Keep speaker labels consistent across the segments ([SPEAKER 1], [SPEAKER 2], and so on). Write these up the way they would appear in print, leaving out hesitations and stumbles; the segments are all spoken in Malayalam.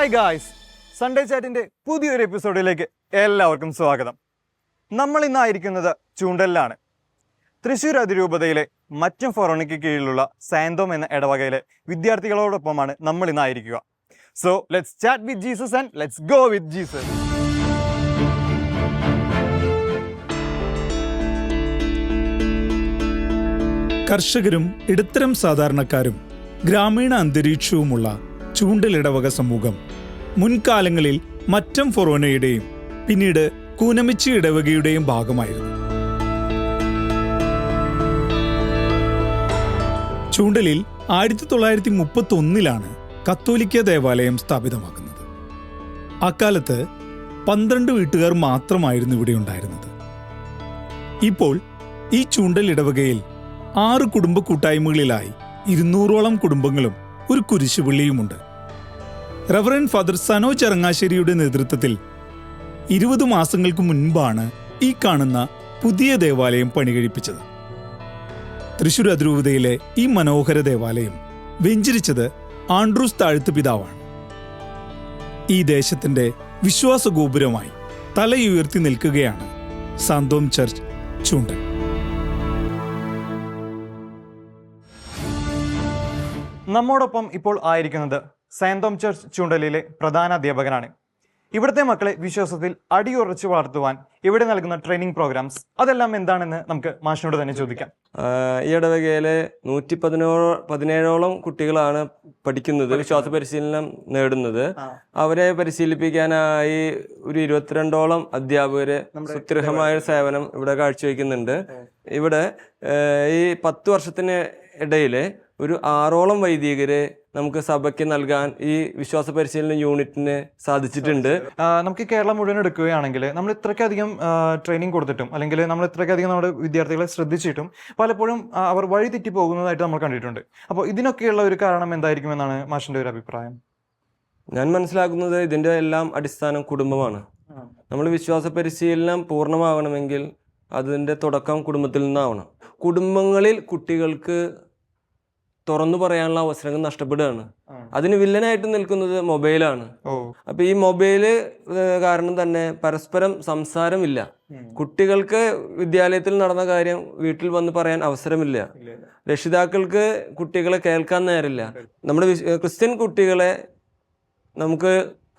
[SPEAKER 1] ഹായ് ഗായ്സ്, സൺഡേ ചാറ്റിൻ്റെ പുതിയൊരു എപ്പിസോഡിലേക്ക് എല്ലാവർക്കും സ്വാഗതം. നമ്മൾ ഇന്നായിരിക്കുന്നത് ചൂണ്ടലിലാണ്. തൃശ്ശൂർ അതിരൂപതയിലെ മറ്റും ഫൊറോണയ്ക്ക് കീഴിലുള്ള സാന്തോം എന്ന ഇടവകയിലെ വിദ്യാർത്ഥികളോടൊപ്പമാണ് നമ്മൾ ഇന്നായിരിക്കുക. So let's chat with Jesus and let's go with Jesus.
[SPEAKER 2] കർഷകരും ഇടത്തരം സാധാരണക്കാരും ഗ്രാമീണ അന്തരീക്ഷവുമുള്ള ചൂണ്ടലിടവക സമൂഹം മുൻകാലങ്ങളിൽ മറ്റം ഫൊറോനയുടെയും പിന്നീട് കൂനമിച്ചി ഇടവകയുടെയും ഭാഗമായിരുന്നു. ചൂണ്ടലിൽ 1931 കത്തോലിക്ക ദേവാലയം സ്ഥാപിതമാക്കുന്നത്. അക്കാലത്ത് 12 വീട്ടുകാർ മാത്രമായിരുന്നു ഇവിടെ ഉണ്ടായിരുന്നത്. ഇപ്പോൾ ഈ ചൂണ്ടൽ ഇടവകയിൽ 6 കുടുംബ കൂട്ടായ്മകളിലായി 200ഓളം കുടുംബങ്ങളും ഒരു കുരിശുപള്ളിയുമുണ്ട്. റവറൻഡ് ഫാദർ സനോ ചരങ്ങാശ്ശേരിയുടെ നേതൃത്വത്തിൽ 20 മാസങ്ങൾക്ക് മുൻപാണ് ഈ കാണുന്ന പുതിയ ദേവാലയം പണികഴിപ്പിച്ചത്. തൃശ്ശൂർ അതിരൂപതയിലെ ഈ മനോഹര ദേവാലയം വെഞ്ചരിച്ചത് ആൻഡ്രൂസ് താഴ്ത്ത് പിതാവാണ്. ഈ ദേശത്തിന്റെ വിശ്വാസ ഗോപുരമായി തലയുയർത്തി നിൽക്കുകയാണ് സാന്തോം ചർച്ച് ചൂണ്ടൽ.
[SPEAKER 1] നമ്മോടൊപ്പം ഇപ്പോൾ ആയിരിക്കുന്നത് സാന്തോം ചർച്ച് ചൂണ്ടലിലെ പ്രധാന അധ്യാപകനാണ്. ഇവിടുത്തെ മക്കളെ വിശ്വാസത്തിൽ അടിയുറച്ച് വളർത്തുവാൻ ഇവിടെ നൽകുന്ന ട്രെയിനിങ് പ്രോഗ്രാംസ് അതെല്ലാം എന്താണെന്ന് നമുക്ക് മാഷിനോട് തന്നെ ചോദിക്കാം.
[SPEAKER 3] ഈ ഇടവകയിലെ 117ഓളം കുട്ടികളാണ് പഠിക്കുന്നത്, വിശ്വാസ പരിശീലനം നേടുന്നത്. അവരെ പരിശീലിപ്പിക്കാനായി ഒരു 22ഓളം അധ്യാപകര് സുത്യർഹമായ സേവനം ഇവിടെ കാഴ്ചവെക്കുന്നുണ്ട്. ഇവിടെ ഈ 10 വർഷത്തിന് ഇടയില് ഒരു 6ഓളം വൈദികരെ നമുക്ക് സഭയ്ക്ക് നൽകാൻ ഈ വിശ്വാസ പരിശീലന യൂണിറ്റിന് സാധിച്ചിട്ടുണ്ട്.
[SPEAKER 1] നമുക്ക് കേരളം മുഴുവൻ എടുക്കുകയാണെങ്കിൽ നമ്മൾ ഇത്രയ്ക്കധികം ട്രെയിനിങ് കൊടുത്തിട്ടും അല്ലെങ്കിൽ നമ്മൾ ഇത്രയ്ക്കധികം നമ്മുടെ വിദ്യാർത്ഥികളെ ശ്രദ്ധിച്ചിട്ടും പലപ്പോഴും അവർ വഴി തെറ്റി പോകുന്നതായിട്ട് നമ്മൾ കണ്ടിട്ടുണ്ട്. അപ്പോൾ ഇതിനൊക്കെയുള്ള ഒരു കാരണം എന്തായിരിക്കുമെന്നാണ് മാഷിന്റെ ഒരു അഭിപ്രായം?
[SPEAKER 3] ഞാൻ മനസ്സിലാക്കുന്നത് ഇതിൻ്റെ എല്ലാം അടിസ്ഥാനം കുടുംബമാണ്. നമ്മൾ വിശ്വാസ പരിശീലനം പൂർണ്ണമാകണമെങ്കിൽ അതിൻ്റെ തുടക്കം കുടുംബത്തിൽ നിന്നാവണം. കുടുംബങ്ങളിൽ കുട്ടികൾക്ക് തുറന്നു പറയാനുള്ള അവസരങ്ങൾ നഷ്ടപ്പെടുകയാണ്. അതിന് വില്ലനായിട്ട് നിൽക്കുന്നത് മൊബൈലാണ്. അപ്പൊ ഈ മൊബൈല് കാരണം തന്നെ പരസ്പരം സംസാരമില്ല. കുട്ടികൾക്ക് വിദ്യാലയത്തിൽ നടന്ന കാര്യം വീട്ടിൽ വന്ന് പറയാൻ അവസരമില്ല. രക്ഷിതാക്കൾക്ക് കുട്ടികളെ കേൾക്കാൻ നേരില്ല. നമ്മുടെ ക്രിസ്ത്യൻ കുട്ടികളെ നമുക്ക്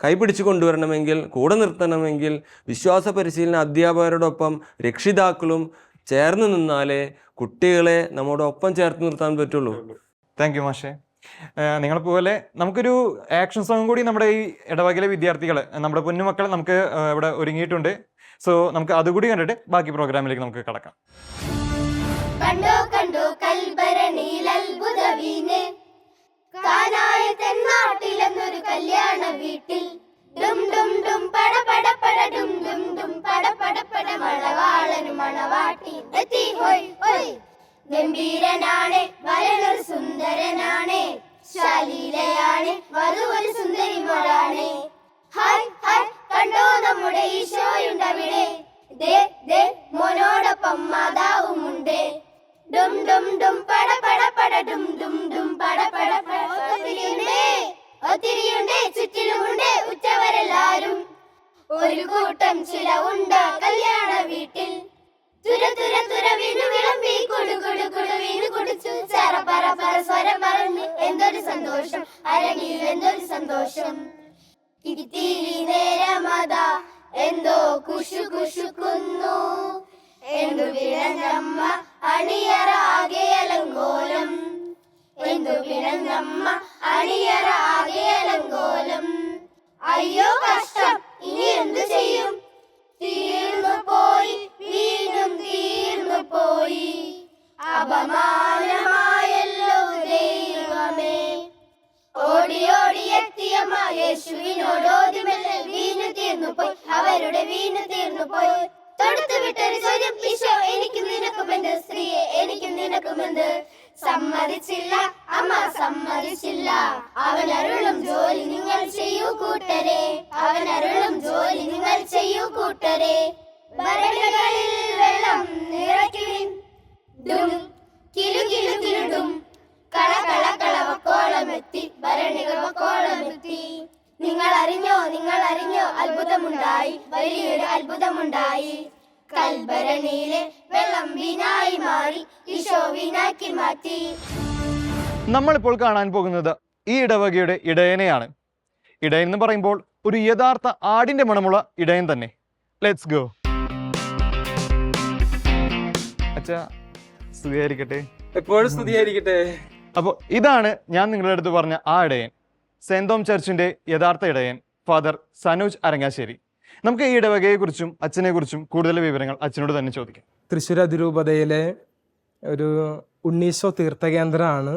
[SPEAKER 3] കൈപിടിച്ചു കൊണ്ടുവരണമെങ്കിൽ, കൂടെ നിർത്തണമെങ്കിൽ വിശ്വാസ പരിശീലന അധ്യാപകരോടൊപ്പം രക്ഷിതാക്കളും ചേർന്ന് നിന്നാലേ കുട്ടികളെ നമ്മുടെ ഒപ്പം ചേർത്ത് നിർത്താൻ പറ്റുള്ളൂ.
[SPEAKER 1] താങ്ക് യു മാഷേ. നിങ്ങളെപ്പോലെ നമുക്കൊരു ആക്ഷൻ സോങ് കൂടി നമ്മുടെ ഈ ഇടവകയിലെ വിദ്യാർത്ഥികൾ, നമ്മുടെ പൊന്നുമക്കൾ നമുക്ക് ഇവിടെ ഒരുങ്ങിയിട്ടുണ്ട്. സോ നമുക്ക് അതുകൂടി കണ്ടിട്ട് ബാക്കി പ്രോഗ്രാമിലേക്ക് നമുക്ക് കടക്കാം.
[SPEAKER 4] കണ്ടോ കണ്ടോ കൽഭരണിയിൽ അത്ഭുത വീണ്, കാനായ തെന്നാട്ടിലെന്നൊരു കല്യാണ വീട്ടിൽ ഡും ഡും ഡും പട പട പട ഡും ഡും ഡും പട പട പട മണവാളനും മണവാട്ടി എത്തി ഹോയ് ഹോയ്. ഗംഭീരനാണ് വരനൊരു സുന്ദരനാണ്, ശാലീലയാണ് വധു ഒരു സുന്ദരി മോളാണ്. ഹായ് ഹായ് കണ്ടോ നമ്മുടെ ഈശോയുണ്ടവിടെ, ദേ ദേ മോനോടൊപ്പം മാതാവുമുണ്ട്. ഡും ഡും ഡും പട പട പട ഡും ഡും ഡും പട പട പട. ഒത്തിരിയുണ്ട് ചുറ്റിലുമുണ്ട് ഉറ്റവരെല്ലാരും, ഒരു കൂട്ടം ചില ഉണ്ട് കല്യാണ വീട്ടിൽ. തുര തുര തുര വീണു വിളമ്പി കുടു കുടു കുടു വീണു കുടിച്ചു ചറ പറ പറ സ്വരം പറഞ്ഞ് എന്തൊരു സന്തോഷം, അരങ്ങിൽ എന്തൊരു സന്തോഷം. ഇത്തിരി നേരമതാ എന്തോ കുശു കുശുക്കുന്നു, എന്തു പിഴഞ്ഞമ്മ അണിയറ ആകെ അലങ്കോലം, എന്തു പിഴഞ്ഞമ്മ അണിയറ ആകെ അലങ്കോലം. അയ്യോ കഷ്ടം, ഇനി എന്തു ചെയ്യും? തീർന്നു പോയി വീണ്ടും തീർന്നു പോയി, അപമാനമായല്ലോ ദൈവമേ. ഓടി ഓടി എത്തിയ യേശുവിനോടോതിമല്ലേ വീണു തീർന്നു പോയി, അവരുടെ വീണു തീർന്നു പോയി. തൊടുത്തു വിട്ടൊരു ചോദ്യം, ഈശോ എനിക്കും നിനക്കുമെന്ത്, സ്ത്രീയെ എനിക്കും നിനക്കുമെന്ത്. സമ്മതിച്ചില്ല അമ്മ സമ്മതിച്ചില്ല, അവനരുളും ജോലി നിങ്ങൾ ചെയ്യൂ കൂട്ടരെ, അവനരുളും ജോലി നിങ്ങൾ ചെയ്യൂ കൂട്ടരെ. ഭരണികളിൽ വെള്ളം നിറയ്ക്കുവിൻ, ഡും കിലു കിലു കിലുഡും, കള കള കളവക്കോളമെത്തി ഭരണികൾ വക്കോളമെത്തി. നിങ്ങൾ വലിയൊരു അത്ഭുതമുണ്ടായി. കൽഭരണിയിലെ വെള്ളം വീഞ്ഞായി മാറി, ഈശോ വീഞ്ഞാക്കി മാറ്റി.
[SPEAKER 1] നമ്മളിപ്പോൾ കാണാൻ പോകുന്നത് ഈ ഇടവകയുടെ ഇടയനെയാണ്. ഇടയൻ എന്ന് പറയുമ്പോൾ ഒരു യഥാർത്ഥ ആടിന്റെ മണമുള്ള ഇടയൻ തന്നെ. Let's go. അച്ഛാ, സ്തുതിയായിരിക്കട്ടെ.
[SPEAKER 3] എപ്പോഴും സ്തുതിയായിരിക്കട്ടെ.
[SPEAKER 1] അപ്പോൾ ഇതാണ് ഞാൻ നിങ്ങളുടെ അടുത്ത് പറഞ്ഞ ആ ഇടയൻ, സെന്റ് തോം ചർച്ചിന്റെ യഥാർത്ഥ ഇടയൻ ഫാദർ സനോജ് അരങ്ങാശ്ശേരി. നമുക്ക് ഈ ഇടവകയെക്കുറിച്ചും അച്ഛനെക്കുറിച്ചും കൂടുതൽ വിവരങ്ങൾ അച്ഛനോട് തന്നെ ചോദിക്കാം.
[SPEAKER 5] തൃശ്ശൂർ അതിരൂപതയിലെ ഒരു ഉണ്ണീശോ തീർത്ഥകേന്ദ്രമാണ്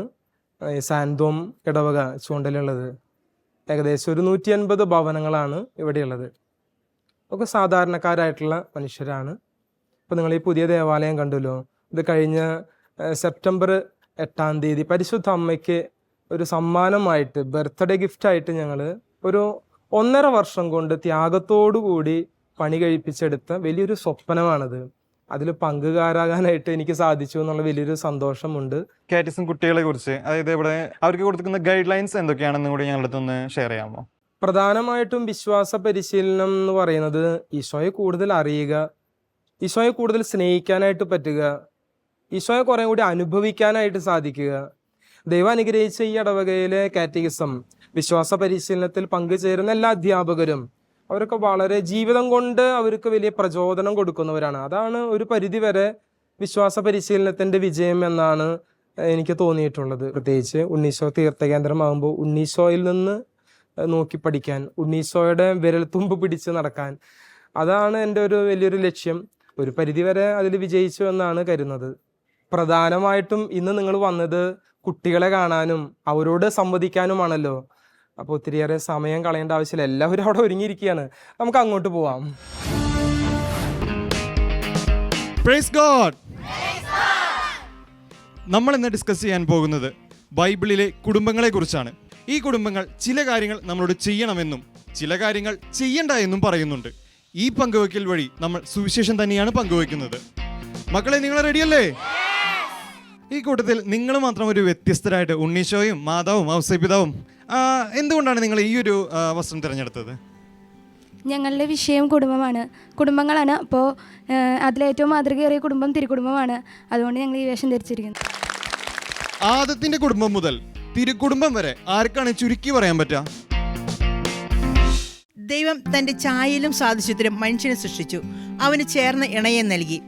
[SPEAKER 5] സെന്റ് തോം ഇടവക ചൂണ്ടലുള്ളത്. ഏകദേശം ഒരു 150 ഭവനങ്ങളാണ് ഇവിടെയുള്ളത്. ഒക്കെ സാധാരണക്കാരായിട്ടുള്ള മനുഷ്യരാണ്. ഇപ്പോൾ നിങ്ങൾ ഈ പുതിയ ദേവാലയം കണ്ടല്ലോ, ഇത് കഴിഞ്ഞ സെപ്റ്റംബർ 8-ാം തീയതി പരിശുദ്ധ അമ്മയ്ക്ക് ഒരു സമ്മാനമായിട്ട്, ബർത്ത്ഡേ ഗിഫ്റ്റായിട്ട് ഞങ്ങൾ ഒരു 1.5 വർഷം കൊണ്ട് ത്യാഗത്തോടു കൂടി പണി കഴിപ്പിച്ചെടുത്ത വലിയൊരു സ്വപ്നമാണത്. അതിൽ പങ്കുകാരാകാനായിട്ട് എനിക്ക് സാധിച്ചു എന്നുള്ള വലിയൊരു സന്തോഷമുണ്ട്.
[SPEAKER 1] കാറ്റിസം കുട്ടികളെ കുറിച്ച്, അതായത് ഇവിടെ അവർക്ക് കൊടുക്കുന്ന ഗൈഡ് ലൈൻസ് എന്തൊക്കെയാണെന്നും കൂടി ഞങ്ങളുടെ അടുത്തൊന്ന് ഷെയർ ചെയ്യാമോ?
[SPEAKER 5] പ്രധാനമായിട്ടും വിശ്വാസ പരിശീലനം എന്ന് പറയുന്നത് ഈശോയെ കൂടുതൽ അറിയുക, ഈശോയെ കൂടുതൽ സ്നേഹിക്കാനായിട്ട് പറ്റുക, ഈശോയെ കുറേ കൂടി അനുഭവിക്കാനായിട്ട് സാധിക്കുക. ദൈവം അനുഗ്രഹിച്ച ഈ ഇടവകയിലെ കാറ്റഗിസം വിശ്വാസ പരിശീലനത്തിൽ പങ്കുചേരുന്ന എല്ലാ അധ്യാപകരും അവരൊക്കെ വളരെ ജീവിതം കൊണ്ട് അവർക്ക് വലിയ പ്രചോദനം കൊടുക്കുന്നവരാണ്. അതാണ് ഒരു പരിധിവരെ വിശ്വാസ പരിശീലനത്തിൻ്റെ വിജയം എന്നാണ് എനിക്ക് തോന്നിയിട്ടുള്ളത്. പ്രത്യേകിച്ച് ഉണ്ണീശോ തീർത്ഥകേന്ദ്രമാകുമ്പോൾ ഉണ്ണീശോയിൽ നിന്ന് നോക്കി പഠിക്കാൻ, ഉണ്ണീശോയുടെ വിരൽത്തുമ്പ് പിടിച്ച് നടക്കാൻ, അതാണ് എൻ്റെ ഒരു വലിയൊരു ലക്ഷ്യം. ഒരു പരിധിവരെ അതിൽ വിജയിച്ചു എന്നാണ് കരുതുന്നത്. പ്രധാനമായിട്ടും ഇന്ന് നിങ്ങൾ വന്നത് കുട്ടികളെ കാണാനും അവരോട് സംവദിക്കാനുമാണല്ലോ. അപ്പോൾ ഒത്തിരിയേറെ സമയം കളയേണ്ട ആവശ്യമില്ല, എല്ലാവരും അവിടെ ഒരുങ്ങിയിരിക്കുകയാണ്. നമുക്ക് അങ്ങോട്ട് പോവാം.
[SPEAKER 1] Praise God. നമ്മൾ ഇന്ന് ഡിസ്കസ് ചെയ്യാൻ പോകുന്നത് ബൈബിളിലെ കുടുംബങ്ങളെ കുറിച്ചാണ്. ഈ കുടുംബങ്ങൾ ചില കാര്യങ്ങൾ നമ്മളോട് ചെയ്യണമെന്നും ചില കാര്യങ്ങൾ ചെയ്യണ്ട എന്നും പറയുന്നുണ്ട്. ഈ പങ്കുവയ്ക്കൽ വഴി നമ്മൾ സുവിശേഷം തന്നെയാണ് പങ്കുവയ്ക്കുന്നത്. മക്കളെ, നിങ്ങൾ റെഡിയല്ലേ? ഈ കൂട്ടത്തിൽ നിങ്ങൾ മാത്രം ഒരു വ്യത്യസ്തരായിട്ട്, ഉണ്ണീശോയും മാതാവും ഔസേപിതാവും, എന്തുകൊണ്ടാണ് നിങ്ങൾ ഈ ഒരു വസ്ത്രം തിരഞ്ഞെടുത്തത്?
[SPEAKER 6] ഞങ്ങളുടെ വിഷയം കുടുംബങ്ങളാണ്. അപ്പോൾ അതിലേറ്റവും മാതൃകയേറിയ കുടുംബം തിരുക്കുടുംബമാണ്. അതുകൊണ്ട് ഞങ്ങൾ ഈ വേഷം ധരിച്ചിരിക്കുന്നത്.
[SPEAKER 1] ആദത്തിന്റെ കുടുംബം മുതൽ തിരുക്കുടുംബം വരെ ആർക്കാണ് ചുരുക്കി പറയാൻ പറ്റുക?
[SPEAKER 7] ദൈവം തൻ്റെ ഛായയിലും സാദൃശ്യത്തിലും മനുഷ്യനെ സൃഷ്ടിച്ചു, അവന് ചേർന്ന ഇണയെ നൽകി.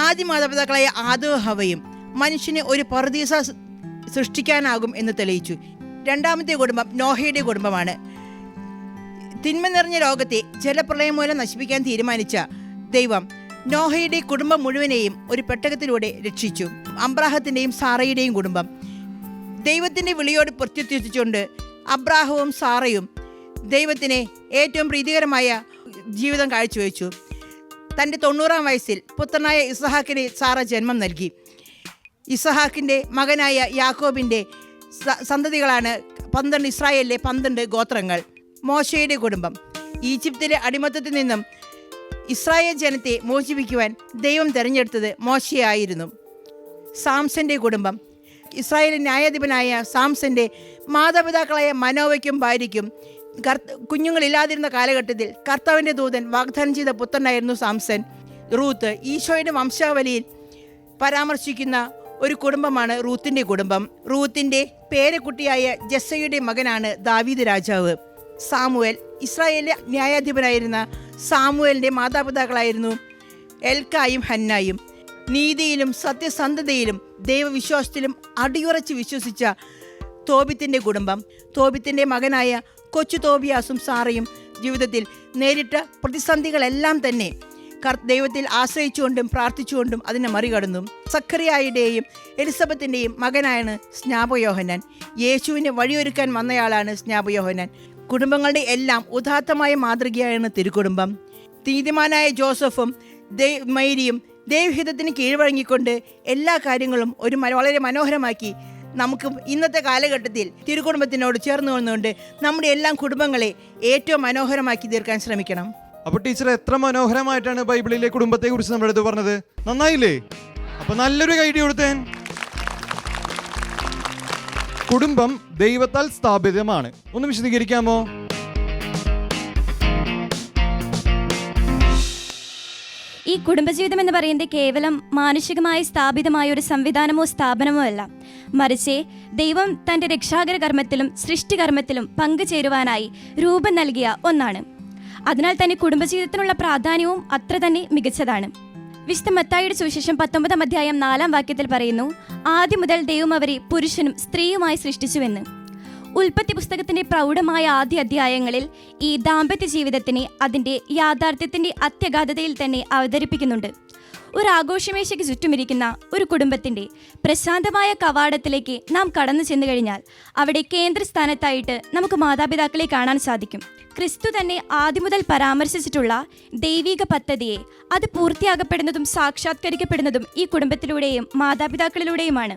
[SPEAKER 7] ആദ്യ മാതാപിതാക്കളായ ആദവും ഹവ്വയും മനുഷ്യന് ഒരു പറുദീസ സൃഷ്ടിക്കാനാകും എന്ന് തെളിയിച്ചു. രണ്ടാമത്തെ കുടുംബം നോഹയുടെ കുടുംബമാണ്. തിന്മ നിറഞ്ഞ ലോകത്തെ ജലപ്രളയം മൂലം നശിപ്പിക്കാൻ തീരുമാനിച്ച ദൈവം നോഹയുടെ കുടുംബം മുഴുവനെയും ഒരു പെട്ടകത്തിലൂടെ രക്ഷിച്ചു. അബ്രാഹത്തിൻ്റെയും സാറയുടെയും കുടുംബം. ദൈവത്തിൻ്റെ വിളിയോട് പ്രത്യുത്തിച്ചുകൊണ്ട് അബ്രാഹവും സാറയും ദൈവത്തിന് ഏറ്റവും പ്രീതികരമായ ജീവിതം കാഴ്ചവെച്ചു. തൻ്റെ 90-ാം വയസ്സിൽ പുത്രനായ ഇസഹാക്കിന് സാറ ജന്മം നൽകി. ഇസഹാക്കിൻ്റെ മകനായ യാക്കോബിൻ്റെ സന്തതികളാണ് ഇസ്രായേലിലെ 12 ഗോത്രങ്ങൾ. മോശയുടെ കുടുംബം. ഈജിപ്തിലെ അടിമത്തത്തിൽ നിന്നും ഇസ്രായേൽ ജനത്തെ മോചിപ്പിക്കുവാൻ ദൈവം തിരഞ്ഞെടുത്തത് മോശയായിരുന്നു. സാംസന്റെ കുടുംബം. ഇസ്രായേലിൽ ന്യായാധിപനായ സാംസന്റെ മാതാപിതാക്കളായ മനോവയ്ക്കും ഭാര്യയ്ക്കും കുഞ്ഞുങ്ങളില്ലാതിരുന്ന കാലഘട്ടത്തിൽ കർത്താവിൻ്റെ ദൂതൻ വാഗ്ദാനം ചെയ്ത പുത്രനായിരുന്നു സാംസൻ. റൂത്ത്. ഈശോയുടെ വംശാവലിയിൽ പരാമർശിക്കുന്ന ഒരു കുടുംബമാണ് റൂത്തിൻ്റെ കുടുംബം. റൂത്തിൻ്റെ പേരക്കുട്ടിയായ ജസ്സയുടെ മകനാണ് ദാവീദ് രാജാവ്. സാമുവേൽ. ഇസ്രായേലിലെ ന്യായാധിപനായിരുന്ന സാമുവേലിൻ്റെ മാതാപിതാക്കളായിരുന്നു എൽക്കായും ഹന്നായും. നീതിയിലും സത്യസന്ധതയിലും ദൈവവിശ്വാസത്തിലും അടിയുറച്ച് വിശ്വസിച്ച തോബിത്തിൻ്റെ കുടുംബം. തോബിത്തിൻ്റെ മകനായ കൊച്ചു തോബിയാസും സാറയും ജീവിതത്തിൽ നേരിട്ട പ്രതിസന്ധികളെല്ലാം തന്നെ ദൈവത്തിൽ ആശ്രയിച്ചുകൊണ്ടും പ്രാർത്ഥിച്ചുകൊണ്ടും അതിനെ മറികടന്നു. സക്കറിയായുടെയും എലിസബത്തിൻ്റെയും മകനായാണ് സ്നാപയോഹന്നാൻ. യേശുവിനെ വഴിയൊരുക്കാൻ വന്നയാളാണ് സ്നാപയോഹന്നാൻ. കുടുംബങ്ങളുടെ എല്ലാം ഉദാത്തമായ മാതൃകയാണ് തിരുക്കുടുംബം. നീതിമാനായ ജോസഫും മേരിയും ദൈവഹിതത്തിന് കീഴ്വഴങ്ങിക്കൊണ്ട് എല്ലാ കാര്യങ്ങളും വളരെ മനോഹരമാക്കി നമുക്ക് ഇന്നത്തെ കാലഘട്ടത്തിൽ തിരുക്കുടുംബത്തിനോട് ചേർന്ന് വന്നുകൊണ്ട് നമ്മുടെ എല്ലാം കുടുംബങ്ങളെ ഏറ്റവും മനോഹരമാക്കി തീർക്കാൻ ശ്രമിക്കണം.
[SPEAKER 1] അപ്പൊ ടീച്ചർ എത്ര മനോഹരമായിട്ടാണ് ബൈബിളിലെ കുടുംബത്തെ കുറിച്ച് നമ്മുടെ അടുത്ത് പറഞ്ഞത്. നന്നായില്ലേ? അപ്പൊ നല്ലൊരു ഐഡിയ കൊടുത്തേൻ. കുടുംബം ദൈവത്താൽ സ്ഥാപിതമാണ്. ഒന്ന് വിശദീകരിക്കാമോ?
[SPEAKER 8] ഈ കുടുംബജീവിതം എന്ന് പറയുന്നത് കേവലം മാനുഷികമായി സ്ഥാപിതമായ ഒരു സംവിധാനമോ സ്ഥാപനമോ അല്ല, മറിച്ച് ദൈവം തൻ്റെ രക്ഷാകര കർമ്മത്തിലും സൃഷ്ടികർമ്മത്തിലും പങ്കുചേരുവാനായി രൂപം നൽകിയ ഒന്നാണ്. അതിനാൽ തന്നെ കുടുംബജീവിതത്തിനുള്ള പ്രാധാന്യവും അത്ര തന്നെ മികച്ചതാണ്. വിശുദ്ധ മത്തായിയുടെ സുവിശേഷം 19 അധ്യായം 4 വാക്യത്തിൽ പറയുന്നു, ആദ്യം മുതൽ ദൈവം അവരെ പുരുഷനും സ്ത്രീയുമായി സൃഷ്ടിച്ചുവെന്ന്. ഉൽപ്പത്തി പുസ്തകത്തിന്റെ പ്രൗഢമായ ആദ്യ അധ്യായങ്ങളിൽ ഈ ദാമ്പത്യ ജീവിതത്തിനെ അതിൻ്റെ യാഥാർത്ഥ്യത്തിന്റെ അത്യഗാധതയിൽ തന്നെ അവതരിപ്പിക്കുന്നുണ്ട്. ഒരു ആഘോഷമേശയ്ക്ക് ചുറ്റുമിരിക്കുന്ന ഒരു കുടുംബത്തിന്റെ പ്രശാന്തമായ കവാടത്തിലേക്ക് നാം കടന്നു ചെന്നു കഴിഞ്ഞാൽ അവിടെ കേന്ദ്രസ്ഥാനത്തായിട്ട് നമുക്ക് മാതാപിതാക്കളെ കാണാൻ സാധിക്കും. ക്രിസ്തു തന്നെ ആദ്യം മുതൽ പരാമർശിച്ചിട്ടുള്ള ദൈവിക പദ്ധതിയെ അത് പൂർത്തിയാക്കപ്പെടുന്നതും സാക്ഷാത്കരിക്കപ്പെടുന്നതും ഈ കുടുംബത്തിലൂടെയും മാതാപിതാക്കളിലൂടെയുമാണ്.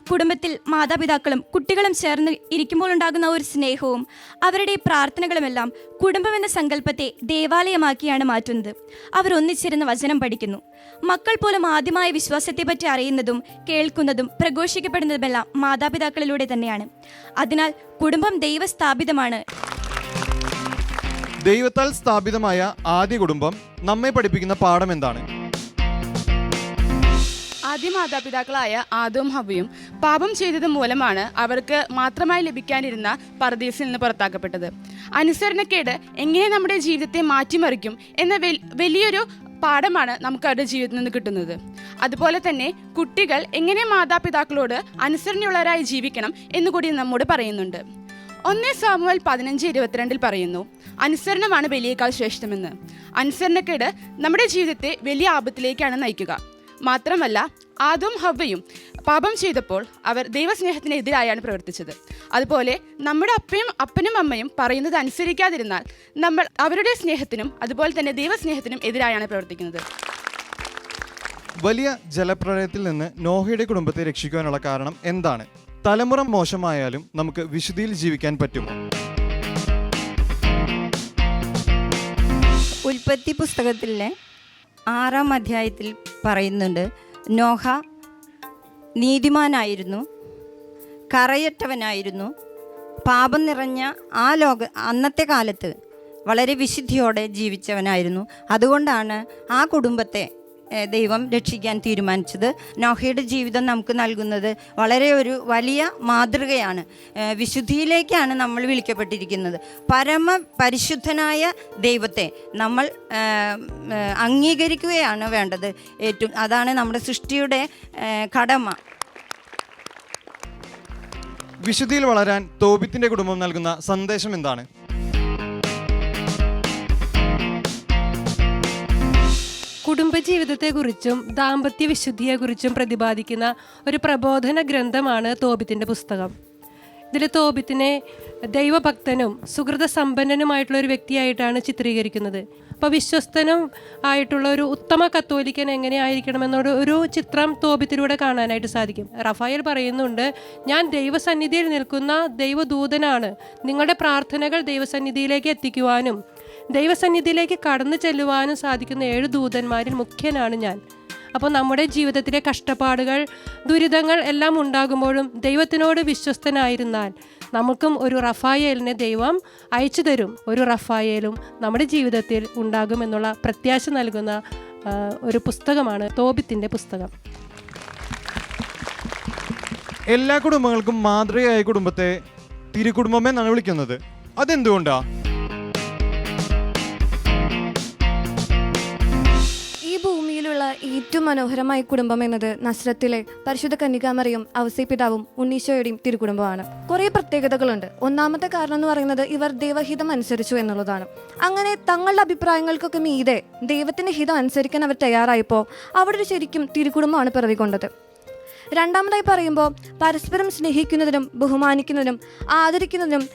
[SPEAKER 8] കുടുംബത്തിൽ മാതാപിതാക്കളും കുട്ടികളും ചേർന്ന് ഇരിക്കുമ്പോൾ ഉണ്ടാകുന്ന ഒരു സ്നേഹവും അവരുടെ പ്രാർത്ഥനകളുമെല്ലാം കുടുംബം എന്ന സങ്കല്പത്തെ ദേവാലയമാക്കിയാണ് മാറ്റുന്നത്. അവർ ഒന്നിച്ചിരുന്ന് വചനം പഠിക്കുന്നു. മക്കൾ പോലും ആദ്യമായ വിശ്വാസത്തെപ്പറ്റി അറിയുന്നതും കേൾക്കുന്നതും പ്രഘോഷിക്കപ്പെടുന്നതുമെല്ലാം മാതാപിതാക്കളിലൂടെ തന്നെയാണ്. അതിനാൽ കുടുംബം ദൈവസ്ഥാപിതമാണ്.
[SPEAKER 1] ദൈവത്താൽ സ്ഥാപിതമായ ആദ്യ കുടുംബം നമ്മെ പഠിപ്പിക്കുന്ന പാഠം എന്താണ്?
[SPEAKER 9] ആദ്യ മാതാപിതാക്കളായ ആദവും ഹവ്വയും പാപം ചെയ്തത് മൂലമാണ് അവർക്ക് മാത്രമായി ലഭിക്കാനിരുന്ന പർദീസിൽ നിന്ന് പുറത്താക്കപ്പെട്ടത്. അനുസരണക്കേട് എങ്ങനെ നമ്മുടെ ജീവിതത്തെ മാറ്റിമറിക്കും എന്ന വലിയൊരു പാഠമാണ് നമുക്ക് അവരുടെ ജീവിതത്തിൽ നിന്ന് കിട്ടുന്നത്. അതുപോലെ തന്നെ കുട്ടികൾ എങ്ങനെ മാതാപിതാക്കളോട് അനുസരണയുള്ളവരായി ജീവിക്കണം എന്നുകൂടി നമ്മോട് പറയുന്നുണ്ട്. 1 സാമുവേൽ 15:22 പറയുന്നു, അനുസരണമാണ് ബലിയേക്കാൾ ശ്രേഷ്ഠമെന്ന്. അനുസരണക്കേട് നമ്മുടെ ജീവിതത്തെ വലിയ ആപത്തിലേക്കാണ് നയിക്കുക. മാത്രമല്ല, ആദവും ഹവ്വയും പാപം ചെയ്തപ്പോൾ അവർ ദൈവസ്നേഹത്തിനെതിരായാണ് പ്രവർത്തിച്ചത്. അതുപോലെ നമ്മുടെ അപ്പനും അമ്മയും പറയുന്നത് അനുസരിക്കാതിരുന്നാൽ നമ്മൾ അവരുടെ സ്നേഹത്തിനും അതുപോലെ തന്നെ ദൈവസ്നേഹത്തിനും എതിരായാണ് പ്രവർത്തിക്കുന്നത്.
[SPEAKER 1] വലിയ ജലപ്രളയത്തിൽ നിന്ന് നോഹയുടെ കുടുംബത്തെ രക്ഷിക്കുവാനുള്ള കാരണം എന്താണ്? തലമുറ മോശമായാലും നമുക്ക് വിശുദ്ധിയിൽ ജീവിക്കാൻ പറ്റുമോ?
[SPEAKER 10] ഉൽപ്പത്തി പുസ്തകത്തിലെ 6-ാം അധ്യായത്തിൽ പറയുന്നുണ്ട്, നോഹ നീതിമാനായിരുന്നു, കറയറ്റവനായിരുന്നു, പാപം നിറഞ്ഞ അന്നത്തെ കാലത്ത് വളരെ വിശുദ്ധിയോടെ ജീവിച്ചവനായിരുന്നു. അതുകൊണ്ടാണ് ആ കുടുംബത്തെ ദൈവം രക്ഷിക്കാൻ തീരുമാനിച്ചത്. നോഹയുടെ ജീവിതം നമുക്ക് നൽകുന്നത് വളരെ ഒരു വലിയ മാതൃകയാണ്. വിശുദ്ധിയിലേക്കാണ് നമ്മൾ വിളിക്കപ്പെട്ടിരിക്കുന്നത്. പരിശുദ്ധനായ ദൈവത്തെ നമ്മൾ അംഗീകരിക്കുകയാണ് വേണ്ടത്. അതാണ് നമ്മുടെ സൃഷ്ടിയുടെ കടമ.
[SPEAKER 1] വിശുദ്ധിയിൽ വളരാൻ തോബിത്തിന്റെ കുടുംബം നൽകുന്ന സന്ദേശം എന്താണ്?
[SPEAKER 11] കുടുംബജീവിതത്തെക്കുറിച്ചും ദാമ്പത്യ വിശുദ്ധിയെക്കുറിച്ചും പ്രതിപാദിക്കുന്ന ഒരു പ്രബോധന ഗ്രന്ഥമാണ് തോബിത്തിൻ്റെ പുസ്തകം. ഇതിൽ തോബിത്തിനെ ദൈവഭക്തനും സുഹൃത സമ്പന്നനുമായിട്ടുള്ള ഒരു വ്യക്തിയായിട്ടാണ് ചിത്രീകരിക്കുന്നത്. അപ്പോൾ വിശ്വസ്തനും ആയിട്ടുള്ള ഒരു ഉത്തമ കത്തോലിക്കൻ എങ്ങനെയായിരിക്കണമെന്നൊരു ഒരു ചിത്രം തോബിത്തിലൂടെ കാണാനായിട്ട് സാധിക്കും. റഫായേൽ പറയുന്നുണ്ട്, ഞാൻ ദൈവസന്നിധിയിൽ നിൽക്കുന്ന ദൈവദൂതനാണ്. നിങ്ങളുടെ പ്രാർത്ഥനകൾ ദൈവസന്നിധിയിലേക്ക് എത്തിക്കുവാനും ദൈവസന്നിധിയിലേക്ക് കടന്നു ചെല്ലുവാനും സാധിക്കുന്ന 7 ദൂതന്മാരിൽ മുഖ്യനാണ് ഞാൻ. അപ്പോൾ നമ്മുടെ ജീവിതത്തിലെ കഷ്ടപ്പാടുകൾ, ദുരിതങ്ങൾ എല്ലാം ഉണ്ടാകുമ്പോഴും ദൈവത്തിനോട് വിശ്വസ്തനായിരുന്നാൽ നമുക്കും ഒരു റഫായേലിനെ ദൈവം അയച്ചു തരും. ഒരു റഫായേലും നമ്മുടെ ജീവിതത്തിൽ ഉണ്ടാകുമെന്നുള്ള പ്രത്യാശ നൽകുന്ന ഒരു പുസ്തകമാണ് തോബിത്തിൻ്റെ പുസ്തകം.
[SPEAKER 1] എല്ലാ കുടുംബങ്ങൾക്കും മാതൃകയായ കുടുംബത്തെ തിരുകുടുംബം എന്നാണ് വിളിക്കുന്നത്. അതെന്തുകൊണ്ടാ?
[SPEAKER 6] ഭൂമിയിലുള്ള ഏറ്റവും മനോഹരമായ കുടുംബം എന്നത് നസ്രത്തിലെ പരിശുദ്ധ കന്യകാമറിയും ഔസേപ്പിതാവും ഉണ്ണീശോയുടെയും തിരുകുടുംബമാണ്. കുറേ പ്രത്യേകതകളുണ്ട്. ഒന്നാമത്തെ കാരണം എന്ന് പറയുന്നത് ഇവർ ദൈവഹിതം അനുസരിച്ചു എന്നുള്ളതാണ്. അങ്ങനെ തങ്ങളുടെ അഭിപ്രായങ്ങൾക്കൊക്കെ മീതെ ദൈവത്തിന്റെ ഹിതം അനുസരിക്കാൻ അവർ തയ്യാറായപ്പോൾ അവിടെ ശരിക്കും തിരുകുടുംബമാണ് പിറവികൊണ്ടത്. രണ്ടാമതായി പറയുമ്പോൾ പരസ്പരം സ്നേഹിക്കുന്നതിനും ബഹുമാനിക്കുന്നതിനും ആദരിക്കുന്നതിനും